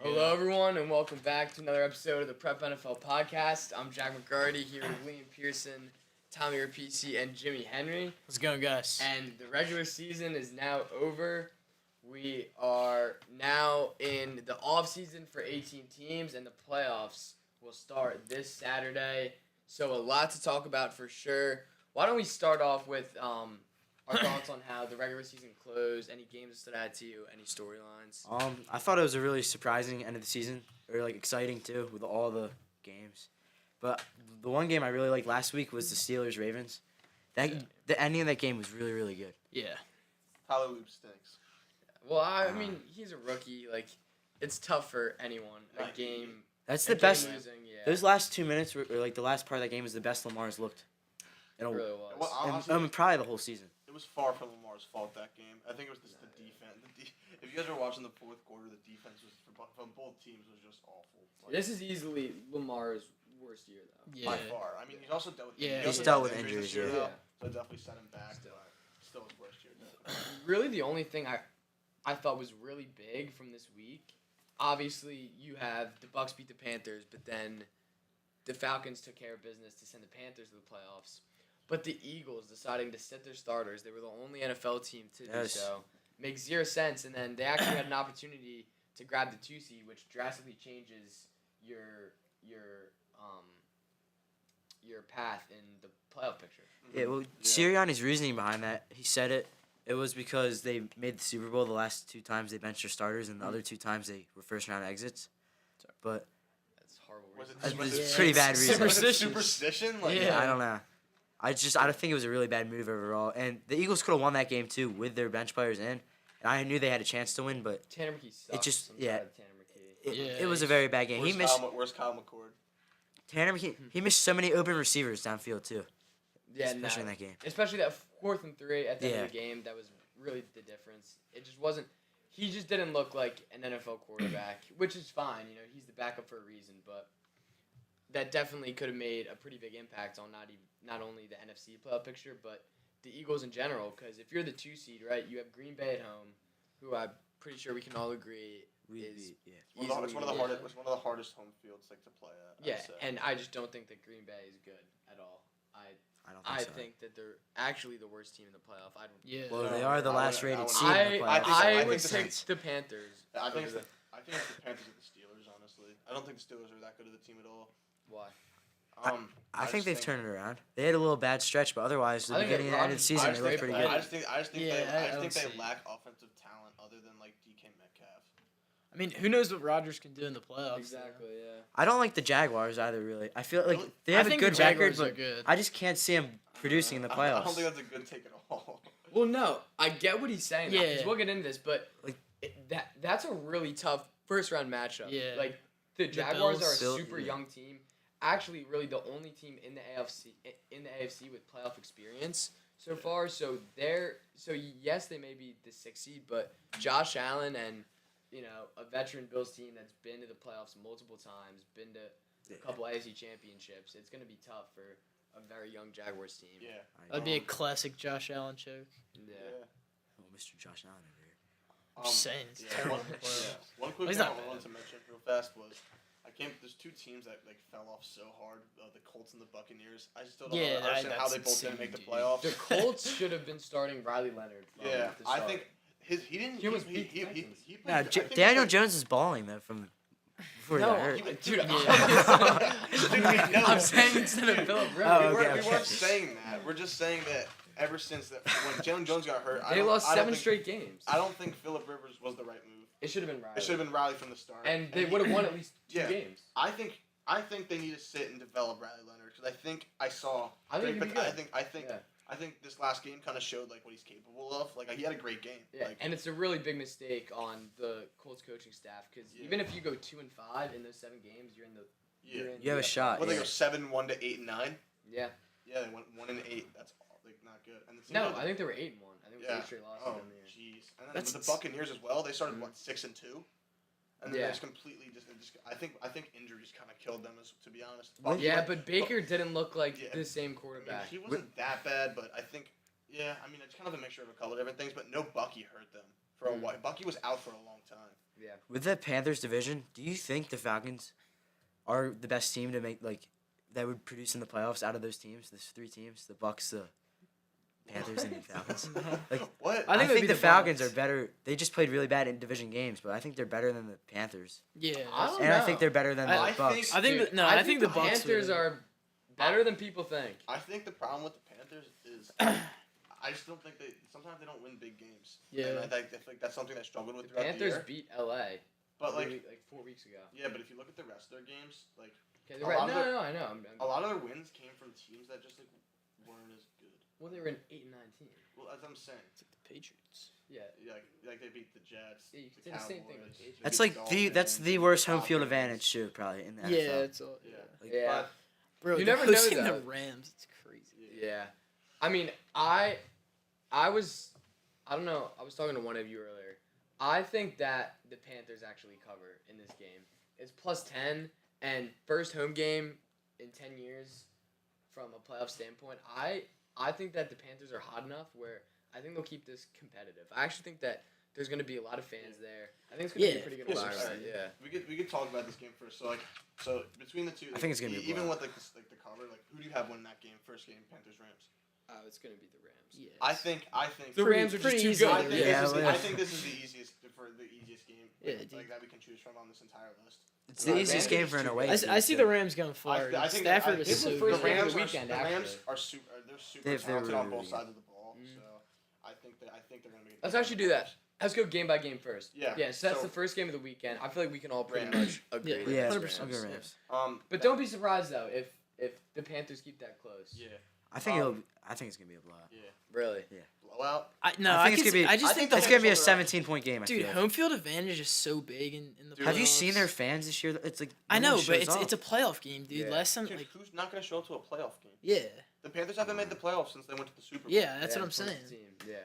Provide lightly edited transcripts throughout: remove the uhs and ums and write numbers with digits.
Hello, everyone, and welcome back to another episode of the Prep NFL podcast. I'm Jack McGroarty here with Liam Pierson, Tommy Repici, and Jimmy Henry. How's it going, guys? And the regular season is now over. We are now in the off-season for 18 teams, and the playoffs will start this Saturday. So a lot to talk about for sure. Why don't we start off with our thoughts on how the regular season closed, any games that stood out to you, any storylines? I thought it was a really surprising end of the season, or exciting too, with all the games. But the one game I really liked last week was the Steelers-Ravens. The ending of that game was really, really good. Yeah. Hallelujah stinks. Well, I mean, he's a rookie. It's tough for anyone. Right. A game. That's a the best. game losing, yeah. Those last 2 minutes, or the last part of that game, was the best Lamar's looked. It really was. Well, honestly, probably the whole season. it was far from Lamar's fault that game. I think it was just the defense. If you guys were watching the fourth quarter, the defense was from both teams was just awful. This is easily Lamar's worst year, though. Yeah. By far. I mean, he's also dealt with He's dealt with injuries, this year, yeah. though, so it definitely set him back. Still his worst year. Really, the only thing I thought was really big from this week, obviously, you have the Bucs beat the Panthers, but then the Falcons took care of business to send the Panthers to the playoffs. But the Eagles deciding to sit their starters, they were the only NFL team to do so. Makes zero sense. And then they actually had an opportunity to grab the 2 seed, which drastically changes your path in the playoff picture. Yeah, well, Sirianni's reasoning behind that, he said it was because they made the Super Bowl the last 2 times they benched their starters, and the other 2 times they were first-round exits. But That's horrible. it reason. was pretty bad reason. Superstition? Yeah, I don't know. I don't think it was a really bad move overall. And the Eagles could have won that game, too, with their bench players in. And I knew they had a chance to win, but Tanner McKee sucks. it just, I'm tired of Tanner McKee. it was a very bad game. Where's Kyle McCord? Tanner McKee, he missed so many open receivers downfield, too. Yeah, especially in that game. Especially that 4th and 3 at the end of the game, that was really the difference. It just wasn't. He just didn't look like an NFL quarterback, which is fine. You know, he's the backup for a reason, but that definitely could have made a pretty big impact on not only the NFC playoff picture, but the Eagles in general. Because if you're the 2 seed, right, you have Green Bay at home, who I'm pretty sure we can all agree is It's one of the hardest home fields to play at. Yeah, and I just don't think that Green Bay is good at all. I think that they're actually the worst team in the playoff. Well, they are the last rated seed in the playoffs. I would take the Panthers. I think it's the Panthers and the Steelers, honestly. I don't think the Steelers are that good of a team at all. Why? I think they've turned it around. They had a little bad stretch, but otherwise, the beginning and end of the season, they looked pretty good. I just think they lack offensive talent other than DK Metcalf. I mean, who knows what Rodgers can do in the playoffs? Exactly, yeah. I don't like the Jaguars either, really. I feel like they have a good record, but I just can't see them producing in the playoffs. I don't think that's a good take at all. Well, no, I get what he's saying. Yeah. Because we'll get into this, but that's a really tough first-round matchup. Yeah. The Jaguars are a Bills, super young team. Actually, really the only team in the AFC with playoff experience so far. So yes, they may be the 6th seed, but Josh Allen and a veteran Bills team that's been to the playoffs multiple times, been to a couple AFC championships. It's going to be tough for a very young Jaguars team. Yeah. That'd be a classic Josh Allen choke. Yeah. Oh, Mr. Josh Allen over here. I'm just saying, it's terrible. One quick thing I wanted to mention real fast was there's 2 teams that fell off so hard, the Colts and the Buccaneers. I still don't understand how they both didn't make the playoffs. The Colts should have been starting Riley Leonard. I think he didn't. Daniel Jones is balling though from before he got hurt. Dude, I'm saying instead of Philip Rivers. Oh, We weren't saying that. We're just saying that ever since when Jalen Jones got hurt, they lost 7 straight games. I don't think Philip Rivers was the right move. It should have been Riley. It should have been Riley from the start. And they would have won at least 2 games. I think they need to sit and develop Riley Leonard because I think I think this last game kind of showed what he's capable of. He had a great game. Yeah, and it's a really big mistake on the Colts coaching staff because even if you go 2-5 in those 7 games, you're in the you have a shot. Well, they go 7-1 to 8-9. Yeah. Yeah, they went 1-8. That's not good. And I think they were 8-1. I think it was 8 straight losses. Oh, jeez. And then with the Buccaneers as well, they started 6-2, and then they just completely I think injuries kind of killed them. To be honest. But Baker didn't look like the same quarterback. He wasn't that bad, but I think it's kind of a mixture of a couple of different things. But no Bucky hurt them for a while. Bucky was out for a long time. Yeah. With the Panthers division, do you think the Falcons are the best team to make that would produce in the playoffs out of those teams? Those 3 teams, the Bucks, the Panthers, and the Falcons. Like What? I think the Falcons Bucks. are better. They just played really bad in division games, but I think they're better than the Panthers. Yeah. I don't And I know. think they're better than I the Bucks. think- I think Dude, that, no, I think the Bucks Panthers would. are better than people think. I think the problem with the Panthers is I just don't think sometimes they don't win big games. Yeah. And I think that's something they struggled with The throughout Panthers the year. beat LA, But like 4 weeks ago. yeah, but if you look at the rest of their games, like Okay, A lot of no, I know. a lot of their wins came from teams that just like weren't as good. Well, they were an 8-19. Well, as I'm saying, It's like the Patriots. Yeah. like they beat the Jets. Yeah, you could the say the same thing Cowboys, with the Patriots. they That's beat like that's Dolphins, the worst home Falcons. field advantage too, probably in the NFL. Yeah, it's all. Yeah. Like, Yeah. Bro, You they're never know, hosting though. the Rams. It's crazy. Yeah. I mean, I don't know. I was talking to one of you earlier. I think that the Panthers actually cover in this game. It's +10, and first home game in 10 years from a playoff standpoint. I think that the Panthers are hot enough where I think they'll keep this competitive. I actually think that there's going to be a lot of fans there. I think it's going to be a pretty good Yeah. environment. Yeah. We could talk about this game first. So between the two, I think it's gonna be a even blowout. with the cover. Like, who do you have winning that game? First game, Panthers Rams. Oh, it's going to be the Rams. Yeah. I think The Rams are just pretty too easy. good. I think, Yeah, this, is, well, I think this is the easiest game Yeah, like, dude. that we can choose from on this entire list. It's the easiest Advantage game is for an too away good. team. I see too. the Rams going far. I think Stafford this is is so the the first good. game of Rams the are weekend, the Rams actually. are super. They're super They're talented really, on both really sides of the ball. So I think they're gonna be. Let's actually do that. Let's go game by game first. Yeah. Yeah, so that's So- the first game of the weekend. I feel like we can all pretty Rams. much agree. Yeah. that Yeah, it's 100%. I'll go Rams. Rams. But don't be surprised though if the Panthers keep that close. Yeah. I think it's gonna be a blowout. Yeah. Really? Blowout. I it's gonna be. I just think it's the gonna be a Panthers- 17-point game. I dude feel. home field advantage is so big in the. Dude, Have you playoffs. seen their fans this year? It's like I no know, one but shows it's up. a playoff game, dude. Yeah. Last time, Dude, like, who's not gonna show up to a playoff game? yeah, The Panthers haven't made the playoffs since they went to the Super Bowl. yeah, that's Yeah, what I'm it's close saying. Team. Yeah.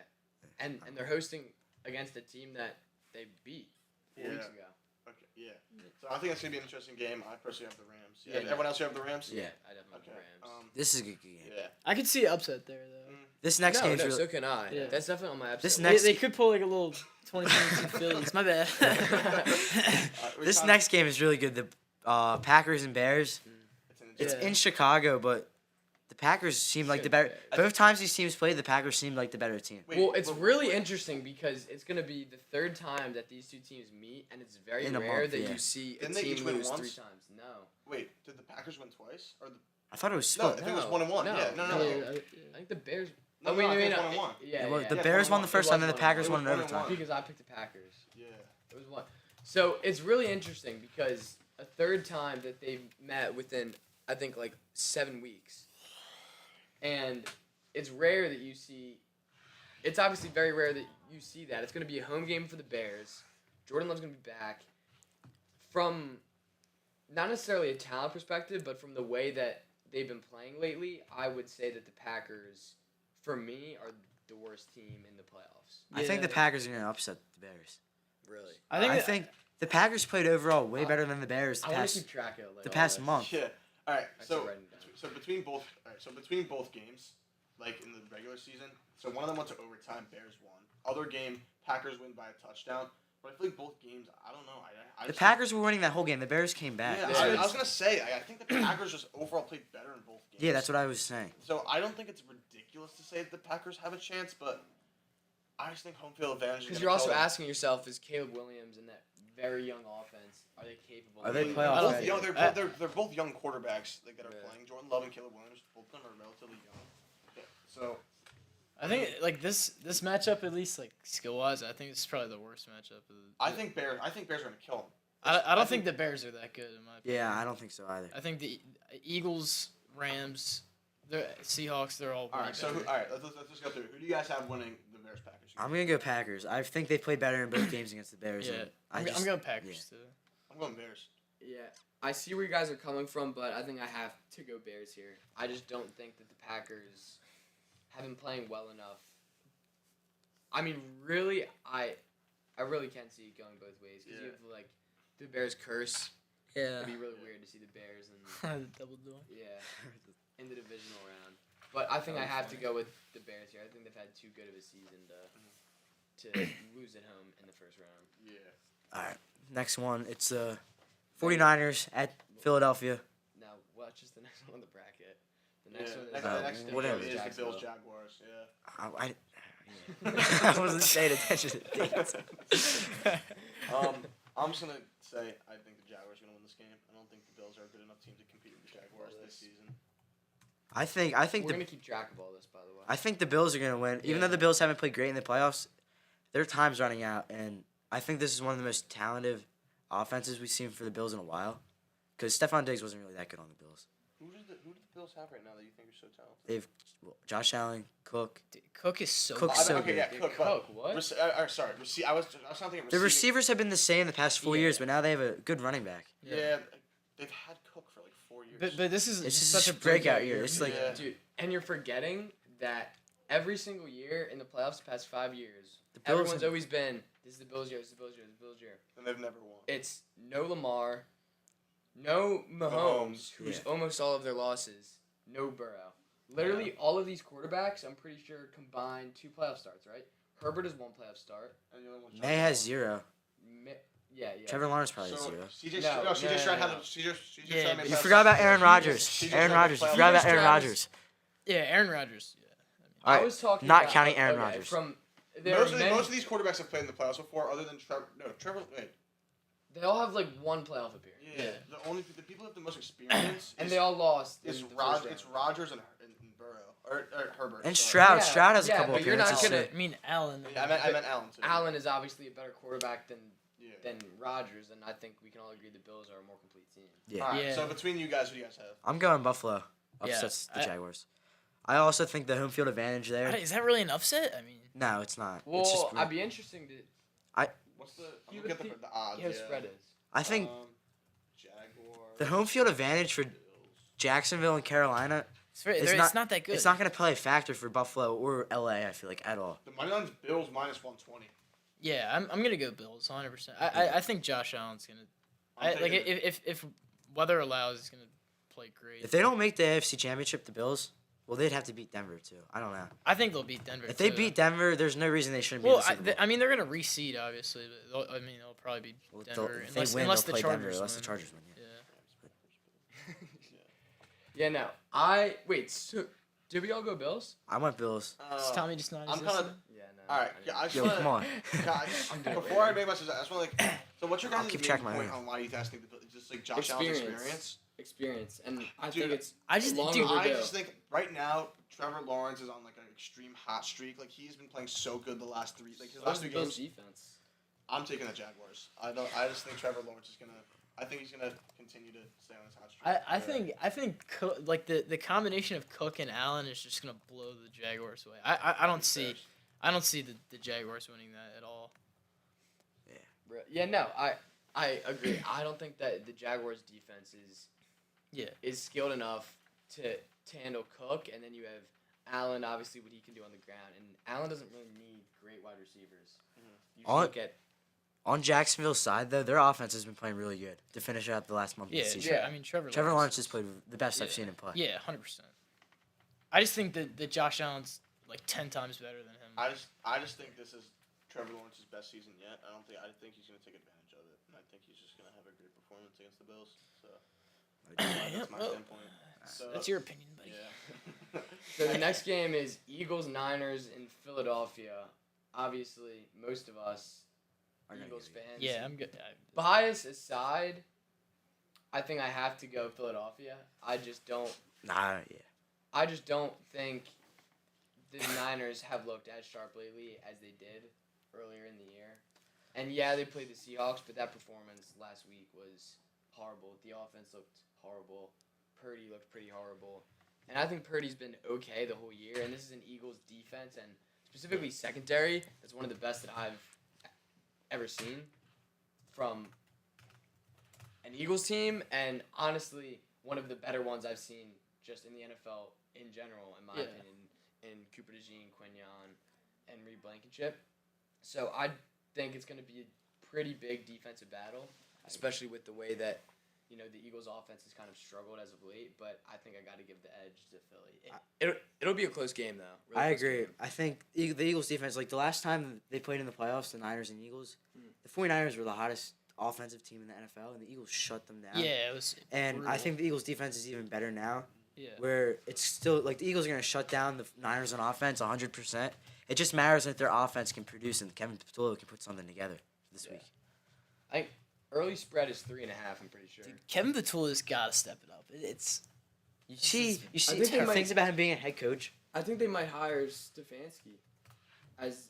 And they're hosting against a team that they beat 4 weeks ago. Okay. Yeah. So I think it's gonna be an interesting game. I personally have the Rams. Yeah, Everyone else here have the Rams. Yeah. I definitely Okay. have the Rams. This is a good game. Yeah. I could see upset there though. This next no, game's no, really. so can I. Yeah. That's definitely on my upset This list. next- They could pull like a little 2022 Phillies. My bad. This next game is really good. The Packers and Bears. It's Yeah. in Chicago, but the Packers seem like the better. Both times these teams played, the Packers seemed like the better team. Well, it's really interesting because it's going to be the third time that these two teams meet, and it's very In a rare month, that yeah. you see a Didn't they team each win lose once? 3 times. No. Wait, did the Packers win twice? Or I thought it was no, I split. think it was No. 1-1. No. Yeah, no. Yeah, I think the Bears. No, oh, wait, no, I wait, think no. it's 1-1. Yeah, Well, yeah. the Yeah, Bears won 1-1. the first It time, was then the 1-1. Packers It won in was overtime. 1-1. Because I picked the Packers. Yeah. It was 1. So it's really interesting because a third time that they've met within, I think, like 7 weeks. And it's rare that you see. It's obviously very rare that you see that. It's going to be a home game for the Bears. Jordan Love's going to be back. From not necessarily a talent perspective, but from the way that they've been playing lately, I would say that the Packers, for me, are the worst team in the playoffs. I think the Packers are gonna upset the Bears. Really? I think the Packers played overall way better than the Bears I want to keep track of it. Like, the all past this. month. Yeah. All right. I So should write it down. between both games, like in the regular season, so one of them went to overtime. Bears won. Other game, Packers win by a touchdown. But I feel like both games, I don't know. I The just Packers were winning that whole game. The Bears came back. Yeah, Yeah. I was gonna say. I think the Packers just overall played better in both games. Yeah, that's what I was saying. So I don't think it's ridiculous to say that the Packers have a chance, but I just think home field advantage. Because you're also asking yourself, is Caleb Williams and that very young offense, are they capable? Are of they winning? playoff I don't ready? Young, they're both young quarterbacks like, that are Yeah. playing. Jordan Love and Caleb Williams, both of them are relatively young. Yeah, so I think like this matchup, at least like skill wise, I think it's probably the worst matchup. I think Bears are gonna kill them. I don't think the Bears are that good in my opinion. Yeah, I don't think so either. I think the Eagles, Rams, the Seahawks, they're all. All right, way so better. let's just go through. Who do you guys have winning the Bears Packers? I'm gonna go Packers. I think they played better in both games against the Bears. Yeah, and I'm going Packers too. I'm going Bears. Yeah, I see where you guys are coming from, but I think I have to go Bears here. I just don't think that the Packers have been playing well enough. I mean, really, I really can't see it going both ways because you have like the Bears curse. Yeah. It'd be really weird to see the Bears and Double doing. yeah in the divisional round. But I think I have to go with the Bears here. I think they've had too good of a season to lose at home in the first round. Yeah. All right. next one. It's the 49ers at Philadelphia. Now, watch just the next one on the bracket. The Yeah, next one is the next game whatever. is the Jacksonville. Bills Jaguars. Yeah. I wasn't paying attention to the dates. I'm just gonna say I think the Jaguars are gonna win this game. I don't think the Bills are a good enough team to compete with the Jaguars this season. I think We're the gonna keep track of all this, by the way. I think the Bills are gonna win. Even though the Bills haven't played great in the playoffs, their time's running out, and I think this is one of the most talented offenses we've seen for the Bills in a while. Because Stephon Diggs wasn't really that good on the Bills. Who do the Bills have right now that you think are so talented? They've Josh Allen, Cook. Dude, Cook is so. Cook's good. so okay, good. yeah, Dude, Cook. Cook, what? Sorry, I was not thinking. The receivers have been the same the past 4 Yeah. years, but now they have a good running back. Yeah, they've had Cook for like 4 years. But this is It's just such a a breakout year. It's like Yeah. Dude, and you're forgetting that every single year in the playoffs the past 5 years, The Bills everyone's have- always been, this is the Bills' year, this is the Bills' year, this is the Bills' year. and they've never won. It's no Lamar, no Mahomes, Mahomes. who's Yeah. almost all of their losses, no Burrow. Literally, all of these quarterbacks, I'm pretty sure, combined 2 playoff starts, right? Herbert has 1 playoff start. And the other one's May has 0. Yeah. Trevor Lawrence probably has So 0. CJ No, CJ no, Stroud no, had no. CJ Yeah, Stroud but made You playoffs. forgot about Aaron Rodgers. CJ Aaron Stroud Rodgers. You made forgot about playoffs. Aaron Rodgers. Yeah, Aaron Rodgers. Yeah. All I right, was talking not about, counting Aaron okay, Rodgers. From there are many, Most of these quarterbacks have played in the playoffs before, other than Trevor. No, Trevor. Wait. they all have like 1 playoff appearance. Yeah. The people who have the most experience. And is, they all lost. It's in the Rod. first It's round. Rodgers and Burrow or Herbert. And sorry. Stroud. Yeah, Stroud has a yeah, couple but you're not appearances. gonna- too. I mean, Allen. Yeah, I meant Allen too. Allen is obviously a better quarterback than Yeah. Rodgers, and I think we can all agree the Bills are a more complete team. Yeah. All right. Yeah. So between you guys, who do you guys have? I'm going Buffalo. Yeah, Upsets the I- Jaguars. I also think the home field advantage there. Is that really an upset? I mean, No, it's not. Well, it's just, I'd be interesting to What's the? I'm You looking would at the odds. see how Yeah. spread is. I think Jaguars. the home field advantage for Bills. Jacksonville and Carolina, it's not that good. it's not going to play a factor for Buffalo or LA, I feel like, at all. The money line's Bills minus 120. Yeah, I'm gonna go Bills 100%. I think Josh Allen's gonna. I'm Like taking if weather allows, he's gonna play great. If they don't make the AFC Championship, the Bills, well, they'd have to beat Denver, too. I don't know. I think they'll beat Denver. If they too. beat Denver, there's no reason they shouldn't be well, in the Super Bowl. I mean, they're gonna reseed obviously, but they'll probably beat Well, Denver if they win, unless they'll the play Chargers Denver, unless win. the Chargers win. Yeah. Yeah, no. Wait, so did we all go Bills? I want Bills. Is Tommy just not I'm existing? kind of. Yeah, no. All right. I Yeah, didn't. I just Yo, wanna, come on. Guys, I'm doing before I it. make my decision, I just want to like. So what's your guys' keep main track of my point hand. on why you guys think the Bills? Just like Josh Allen's experience. Experience, and I Dude, think it's I just- long dude, I overdue. just think right now Trevor Lawrence is on like an extreme hot streak. Like he's been playing so good the last 3 like his So last is 3 the Bills games. defense. I'm taking the Jaguars. I just think Trevor Lawrence is gonna. I think he's gonna continue to stay on his hot streak. I think like the combination of Cook and Allen is just gonna blow the Jaguars away. I don't see the Jaguars winning that at all. Yeah, no, I agree. I don't think that the Jaguars defense is skilled enough to handle Cook, and then you have Allen, obviously what he can do on the ground, and Allen doesn't really need great wide receivers. You On- look at On Jacksonville's side, though, their offense has been playing really good to finish out the last month of Yeah, the season. yeah. I mean Trevor Lawrence has played the best I've seen him play. Yeah, 100%. I just think that Josh Allen's like 10 times better than him. I just think this is Trevor Lawrence's best season yet. I think he's gonna take advantage of it, and I think he's just gonna have a great performance against the Bills. So that's my well, standpoint. So That's your opinion, buddy. yeah. so the next game is Eagles Niners in Philadelphia. Obviously, most of us I gotta Eagles give you- fans. Yeah, I'm good. Bias aside, I think I have to go Philadelphia. I just don't think the Niners have looked as sharp lately as they did earlier in the year. And yeah, they played the Seahawks, but that performance last week was horrible. The offense looked horrible. Purdy looked pretty horrible. And I think Purdy's been okay the whole year. And this is an Eagles defense and specifically secondary that's one of the best that I've ever seen from an Eagles team. And honestly, one of the better ones I've seen just in the NFL in general, in my opinion, in Cooper DeJean, Quignon, and Reed Blankenship. So I think it's going to be a pretty big defensive battle, especially with the way that, you know, the Eagles' offense has kind of struggled as of late. But I think I got to give the edge to Philly. It'll be a close game, though. Really I close agree. game. I think the Eagles defense, like the last time they played in the playoffs, the Niners and Eagles, the 49ers were the hottest offensive team in the NFL, and the Eagles shut them down. Yeah, it was. And I brutal. think the Eagles' defense is even better now, Yeah. where it's still like the Eagles are going to shut down the Niners on offense 100%. It just matters that their offense can produce and Kevin Patullo can put something together this week. I think early spread is 3.5. I'm pretty sure. Dude, Kevin Patullo's got to step it up. It's You see think they might- things about him being a head coach. I think they might hire Stefanski as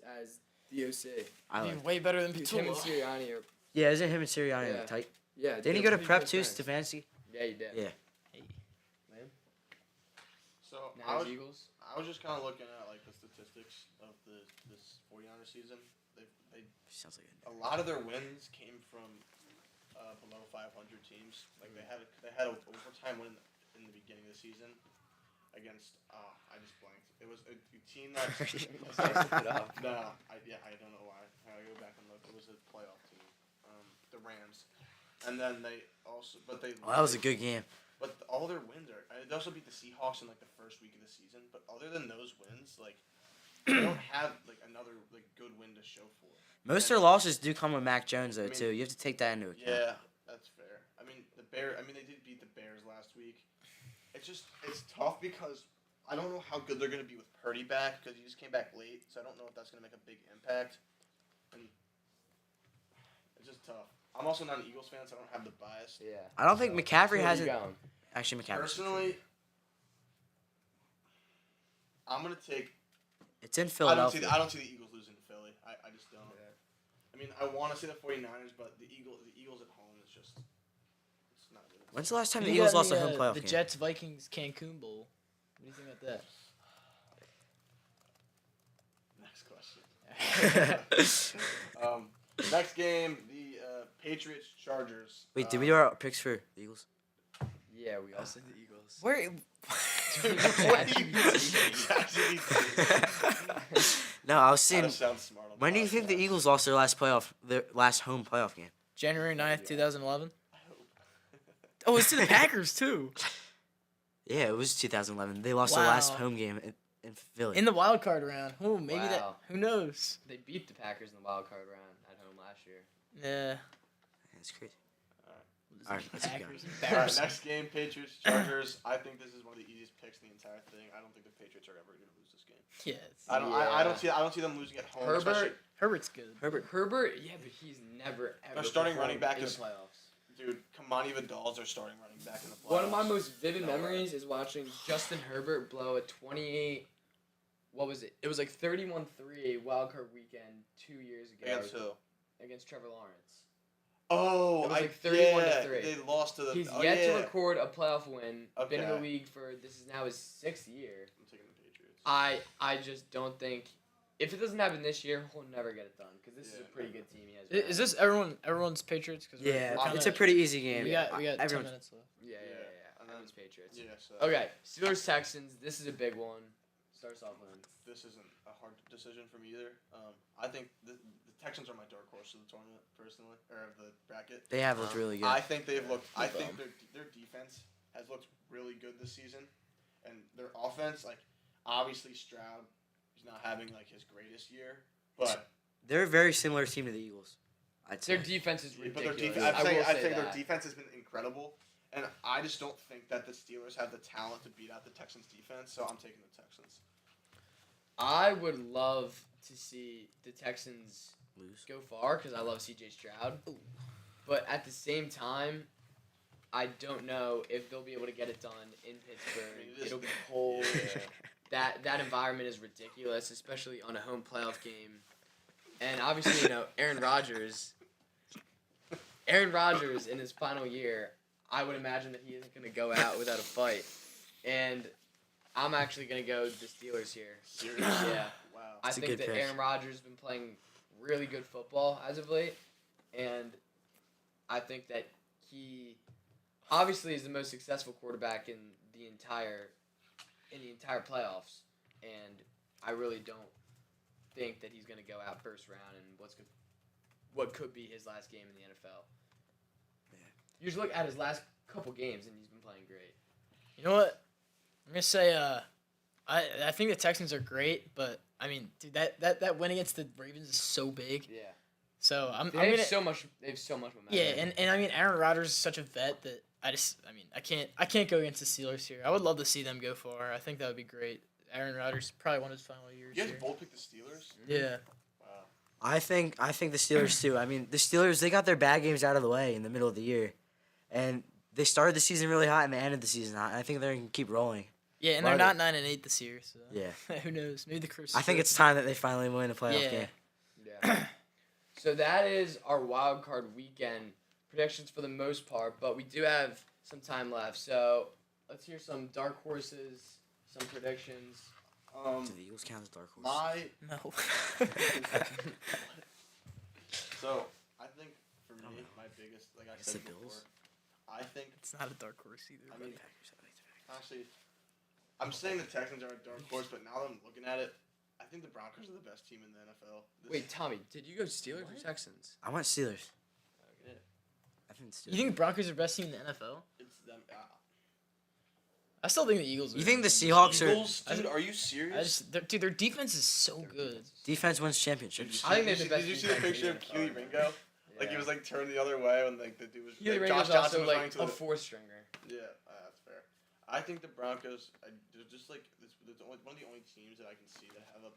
the OC. I like. way better than Him and Patullo. Sirianni are. Yeah, isn't him and Sirianni Yeah. like tight? Yeah. Didn't he they're go to pretty prep good too, friends. Stefanski? Yeah, he did. Yeah. So Now it's Eagles. I was just kind of looking at like the statistics of this 49ers season. They Sounds like a lot of their wins came from below 500 teams. Like they had an overtime win in the beginning of the season against I just blanked. It was a team that no, I don't know why. I gotta go back and look. It was a playoff team, the Rams, and then they also that was a good game. But all their wins are. They also beat the Seahawks in like the first week of the season. But other than those wins, like they don't have like another like good win to show for. Most of their losses do come with Mac Jones though I mean, too. You have to take that into account. Yeah, that's fair. I mean they did beat the Bears last week. It's tough because I don't know how good they're gonna be with Purdy back because he just came back late. So I don't know if that's gonna make a big impact. And it's just tough. I'm also not an Eagles fan, so I don't have the bias. Yeah. I don't think McCaffrey Where are you hasn't. going? Actually, McCaffrey. Personally, I'm gonna take. It's in I Philadelphia. don't see the Eagles losing to Philly. I just don't. I mean, I want to see the 49ers, but the Eagles at home is just. It's not good. When's the last time the You Eagles got lost a the, home playoff The game? Jets Vikings Cancun Bowl. What do you think about that? Next question. Next game, the Patriots Chargers. Wait, did we do our picks for the Eagles? Yeah, we all said the Eagles. Where? What do you actually No, I was saying. sound smart on When do you think the Eagles lost their last home playoff game? January 9th, 2011. I hope. Oh, it's to the Packers too. Yeah, it was 2011. They lost their last Wow. home game in Philly. In the wild card round. Oh, maybe that. Wow. Who knows? They beat the Packers in the wild card round at home last year. Yeah. That's crazy. Losing All right, to let's keep Packers. All right, Embarrassing. next game, Patriots Chargers. I think this is one of the easiest picks in the entire thing. I don't think the Patriots are ever going to lose this game. Yeah. I don't see them losing at home. especially- Herbert's good. Herbert, yeah, but he's never ever. Their starting running performed back in is- the playoffs. Dude, Kamani Vidal's their starting running back in the playoffs. One of my most vivid No way. memories is watching Justin Herbert blow a 28. What was it? It was like 31-3 wildcard weekend 2 years ago Against who? against Trevor Lawrence. Oh, It was like 31-3. They lost to the. He's oh, yet yeah. to record a playoff win. Been in the Okay. league for this is now his 6th year. I'm taking the Patriots. I just don't think if it doesn't happen this year, he'll never get it done because this is a Yeah. pretty good team he has. Is this everyone's Patriots? Cause Yeah, we're it's a pretty easy game. We got 10 Everyone's- minutes left. Yeah. And then- Everyone's Patriots. Yeah. So Okay, Steelers Texans. This is a big one. Starts off with. this isn't a hard decision for me either. I think the Texans are my dark horse of the tournament, personally, or of the bracket. They have looked really good. I think they've looked. I Keep think them. their defense has looked really good this season, and their offense, like obviously Stroud, is not having like his greatest year, but They're a very similar team to the Eagles. I'd say. Their defense is but ridiculous. their defense. I will I say think that. their defense has been incredible, and I just don't think that the Steelers have the talent to beat out the Texans' defense. So I'm taking the Texans. I would love to see the Texans Lose. go far because I love C.J. Stroud. But at the same time, I don't know if they'll be able to get it done in Pittsburgh. I mean, it is- It'll be cold. Yeah. That environment is ridiculous, especially on a home playoff game. And obviously, Aaron Rodgers in his final year, I would imagine that he isn't going to go out without a fight. And I'm actually going to go the Steelers here. Seriously? Yeah. Wow. I That's a think good that pick. Aaron Rodgers has been playing really good football as of late, and I think that he obviously is the most successful quarterback in the entire playoffs, and I really don't think that he's going to go out first round in what could be his last game in the NFL. Yeah. You just look at his last couple games, and he's been playing great. You know what? I'm gonna say I think the Texans are great, but I mean, dude, that win against the Ravens is so big. Yeah. So I'm They have gonna so much. They have so much momentum. yeah, and I mean Aaron Rodgers is such a vet that I can't go against the Steelers here. I would love to see them go far. I think that would be great. Aaron Rodgers probably won his final years You guys here. both picked the Steelers. Yeah. Wow. I think the Steelers too. I mean, the Steelers, they got their bad games out of the way in the middle of the year, and they started the season really hot and they ended the season hot. And I think they're gonna keep rolling. Yeah, and they're not 9-8 this year. So Yeah. who knows? Maybe the curse. I think it's time that they finally win a playoff Yeah. game. Yeah. So that is our wild card weekend predictions for the most part, but we do have some time left. So let's hear some dark horses, some predictions. Do the Eagles count as dark horse? No. So I think for me, my biggest, like I It's said the before, Bills? I think It's not a dark horse either. I mean, actually, I'm saying the Texans are a dark horse, but now that I'm looking at it, I think the Broncos are the best team in the NFL. Wait, Tommy, did you go Steelers or Texans? I want Steelers. Okay. I think the Steelers. You think the Broncos are the best team in the NFL? It's them. I still think the Eagles. You think the Seahawks are Eagles, dude, are you serious? Dude, their defense is so good. defense wins championships? I think they're the best Did you see the defense picture in of the Keely NFL. Ringo? Like he was like turned the other way when like the dude was. Keely like, Ringo's Josh Johnson also was like running to a the. fourth stringer. Yeah, that's fair. I think the Broncos, they're just like one of the only teams that I can see that have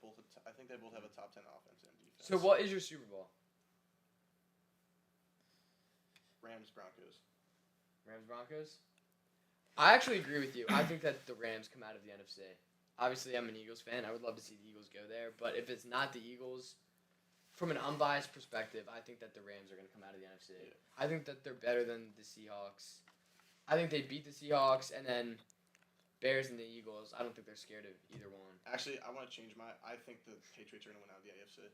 I think they both have a top 10 offense and defense. So what is your Super Bowl? Rams Broncos. Rams Broncos? I actually agree with you. I think that the Rams come out of the NFC. Obviously, I'm an Eagles fan. I would love to see the Eagles go there. But if it's not the Eagles, from an unbiased perspective, I think that the Rams are going to come out of the NFC. Yeah. I think that they're better than the Seahawks. I think they beat the Seahawks, and then Bears and the Eagles. I don't think they're scared of either one. Actually, I want to change I think the Patriots are going to win out of the AFC.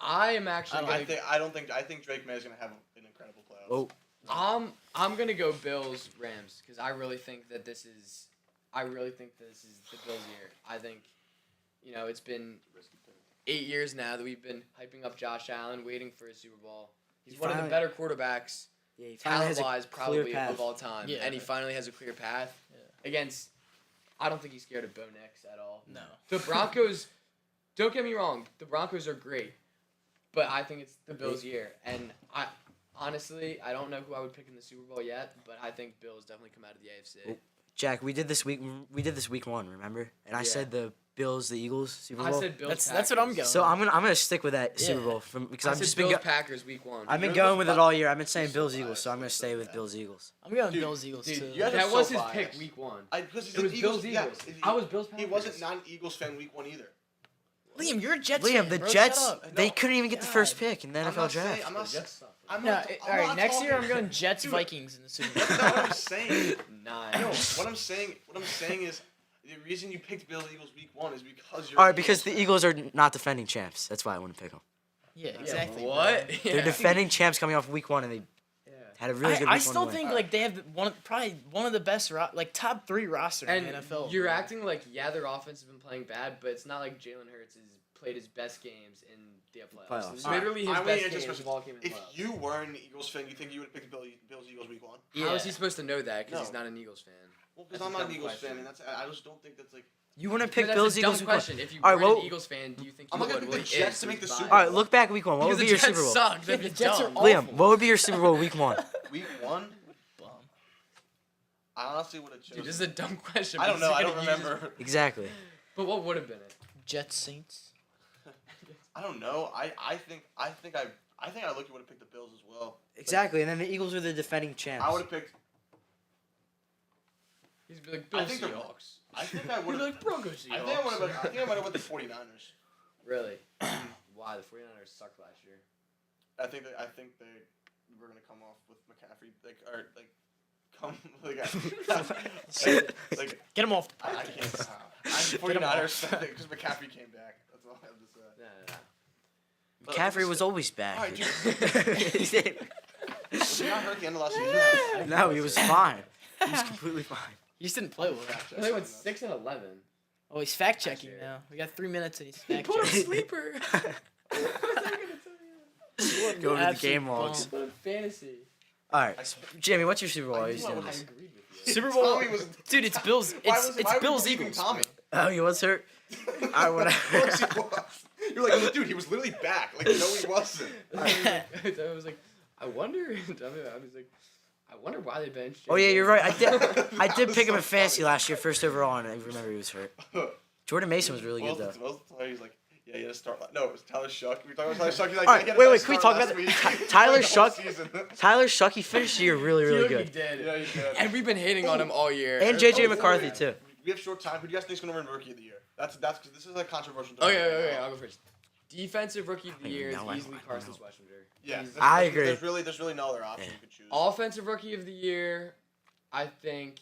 I am actually. I think Drake May is going to have an incredible playoffs. Oh, I'm gonna go Bills Rams because I really think this is the Bills' year. I think, it's been 8 years now that we've been hyping up Josh Allen, waiting for his Super Bowl. He's one of the better quarterbacks, yeah, he finally has a talent-wise, clear probably path. of all time. Yeah. And he finally has a clear path against. I don't think he's scared of Bo Nix at all. No. The Broncos. Don't get me wrong. The Broncos are great, but I think it's the Bills' year, and honestly, I don't know who I would pick in the Super Bowl yet, but I think Bills definitely come out of the AFC. Oh, Jack, we did this week 1, remember? And I Yeah. said the Bills, the Eagles Super Bowl. I said Bills. That's what I'm Packers. going. So I'm gonna stick with that Yeah. Super Bowl because I I've said just Bills been Packers week 1. I've been You're going with it all year. I've been You're saying so Bills biased. Eagles, so I'm gonna You're so stay with bad. Bills Eagles. I'm going Dude, Bills Eagles dude, too. you guys are That was so his biased. pick week 1. Because he's It an was Eagles. Bills Yeah, Eagles. I was Bills He Packers. wasn't not an Eagles fan week 1 either. Liam, you're a Jets Liam, fan, the bro. Jets, Shut up. they No, couldn't even get the first God. pick in the I'm NFL not saying- draft. I'm not. The Jets suck. I'm No, not. all right. Next year, I'm talking- going Jets Dude, Vikings in the Super That's Bowl. not what I'm saying. Nine. No, what I'm saying is the reason you picked Bills Eagles week 1 is because you're. All an right, because the fan. Eagles are not defending champs. That's why I want to pick them. Yeah, exactly. bro. What? They're defending champs coming off week 1, and they Yeah. had a really good I week still 1 win. think like they have probably one of the best top 3 roster in And the NFL. you're bro. acting like, their offense has been playing bad, but it's not like Jalen Hurts has played his best games in the playoffs. Playoffs. Literally his I mean, best it's just games of all came in the If playoffs. you were an Eagles fan, you think you would pick the Bills Eagles week 1? Yeah. How is he supposed to know that? Because No. he's not an Eagles fan. Well, That's because I'm a not an dumb Eagles question. fan, and I just don't think that's like. You want to But pick that's Bills a Eagles dumb week 1. question. If you All right, were well- an Eagles fan, do you think I'm you not gonna would? pick Well, the he Jets is, to make the he's Super All biased. right, look back week 1. What Because would the be your Jets Super Bowl? suck. Yeah, They're the Jets are dumb. awful. Liam, what would be your Super Bowl week 1? Week 1, Bum. I honestly would have chosen. Dude, this is a dumb question. I don't know. because I you're don't gonna use- remember. Exactly. But what would have been it? Jets Saints. I don't know. I think I looked would have picked the Bills as well. Exactly, and then the Eagles are the defending champs. I would have picked. He's be like I Bill think the- Seahawks. I think I He'd would be have. like Broncos I Seahawks. think I might have went the 49ers. Really? Why the 49ers sucked last year? I think they were gonna come off with McCaffrey like Get him off. I can't. I'm 49ers because McCaffrey came back. That's all I have to say. No. McCaffrey was always bad. Alright, He did- Was he not hurt at the end of last season? no, he was fine. He was completely fine. He just didn't play well. They went 6-11. Oh, he's fact checking year. now. We got 3 minutes and he's fact Put a checking. sleeper. Go over the Absolute game logs. bum. Put a fantasy. All right, Jimmy, what's your Super Bowl? I He's knew I doing would this. agreed with you. Super Bowl, Tommy was- dude. It's Bills. Why It's was it- why were you Bills believing Eagles. Tommy. Oh, he was hurt. I would. Of course he was. You're like, dude, he was literally back. Like, no, he wasn't. I was like, I wonder. I was like, I wonder why they benched. Oh yeah, you're right. I did was pick him so in fantasy funny. last year, first overall, and I remember he was hurt. Jordan Mason was really good though. He's like, yeah, he had to start. No, it was Tyler Shuck. We were talking about Tyler Shuck. He's like, All yeah, right, he had a wait, nice wait. Can we start talk about last that? week. Tyler The whole Shuck. season. Tyler Shuck. He finished the year really, really He good. did. Yeah, he did. And we've been hating on him all year. And JJ Oh, McCarthy yeah. too. We have short time. Who do you guys think is going to win Rookie of the Year? That's this is a controversial. Okay, I'll go first. Defensive Rookie of the I Year is know, I easily know. Carson Schwarzenegger. Yeah, Easily. I agree. There's really no other option Yeah. you could choose. Offensive Rookie of the Year, I think,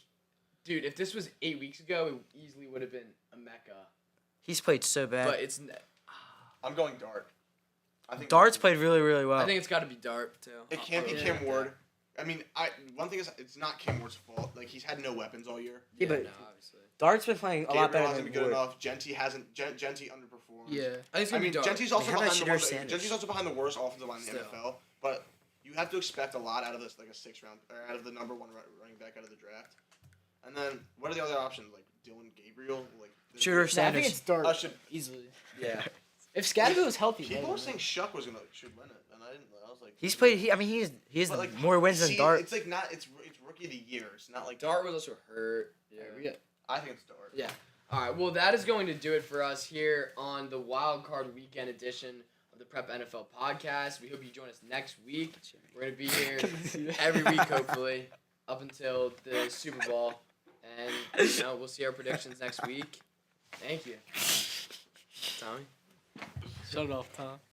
dude, if this was 8 weeks ago, it easily would have been a Mecca. He's played so bad. But it's. I'm going Dart. I think Dart's played really, really well. I think it's got to be Dart too. It can't be Yeah. Cam Ward. I mean, one thing is it's not Cam Ward's fault. Like he's had no weapons all year. Yeah, but no, obviously. Dart's been playing a lot Gabriel better hasn't than been good Ward. enough. Genty hasn't. Genty underperformed. Yeah. I think it's I gonna mean, be Dart. Genty's also How about behind the Shedeur worst. Sanders? Genty's also behind the worst offensive line in the Still. NFL. But you have to expect a lot out of this, like a 6th round, or out of the number 1 running back out of the draft. And then what are the other options? Like Dylan Gabriel, like Shedeur No, I think Sanders. it's Dart should. easily. Yeah. If Scatterville was healthy, People yeah, were saying Shuck was should win it, and I didn't. I was like, He's played. He has But, like, more wins than see, Dart. It's like not. It's Rookie of the Year. It's not like. Dart was also hurt. Yeah. I think it's Dart. Yeah. All right. Well, that is going to do it for us here on the Wild Card Weekend edition of the Prep NFL podcast. We hope you join us next week. We're going to be here every week, hopefully, up until the Super Bowl. And, we'll see our predictions next week. Thank you. Tommy? Shut it off, Tom.